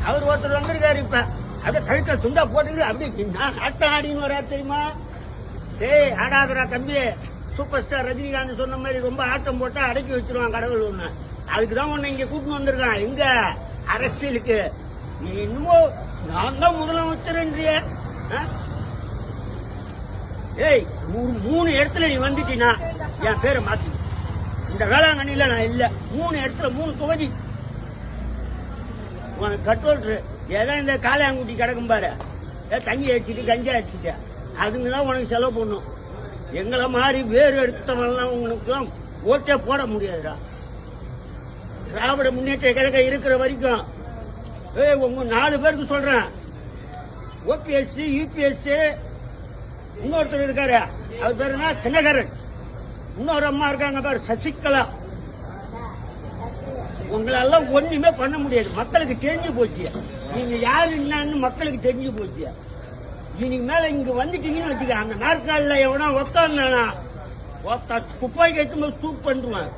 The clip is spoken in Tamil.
அவர் ஒருத்தர் வந்திருக்காரு இப்ப அப்படியே கழுத்த துண்டா போட்டு அப்படியே நான் ஆட்டம் ஆடின்னு வரா தெரியுமா? ஏய் ஆடாதரா தம்பி, சூப்பர் ஸ்டார் ரஜினிகாந்த் சொன்ன மாதிரி ரொம்ப ஆட்டம் போட்டா அடக்கி வச்சிருவான் கடவுள் ஒண்ணு. அதுக்குதான் உன்னை இங்க கூட்டின்னு வந்திருக்கான். எங்க அரசியலுக்கு நீ இன்னமும் நான் தான் முதலமைச்சர்ன்றிய. ஏய் 3 இடத்துல நீ வந்துட்டீனா என் பேரை மாத்தி. இந்த வேளாங்கண்ணில நான் இல்ல, 3 இடத்துல 3 தொகுதி உனக்கு கட்டோட்டு. ஏதோ இந்த காளையாங்குட்டி கிடக்கும் பாரு, தண்ணி அடிச்சுட்டு கஞ்சா அடிச்சுட்டு அதுங்கதான் உனக்கு செலவு பண்ணும். எங்களை மாதிரி வேறு எடுத்தவெல்லாம் உங்களுக்குலாம் ஓட்டே போட முடியாதுடா. திராவிட முன்னேற்ற கழகம் இருக்கிற வரைக்கும் உங்க 4 பேருக்கு சொல்றேன், ஓபிஎஸ் யூபிஎஸ் இன்னொருத்தர் இருக்காரு, அவர் பேரு என்ன தினகரன், இன்னொரு அம்மா இருக்காங்க பாரு சசிகலா. உங்களெல்லாம் ஒண்ணுமே பண்ண முடியாது. மக்களுக்கு தெரிஞ்சு போச்சு நீங்க யாரு என்னன்னு மக்களுக்கு தெரிஞ்சு போச்சு. இன்னைக்கு மேல இங்க வந்துட்டீங்கன்னு வச்சுக்க, அந்த நாற்காலில எவனா உட்காந்தானா துப்பாக்கி எடுத்து சூப் பண்ணுவான்.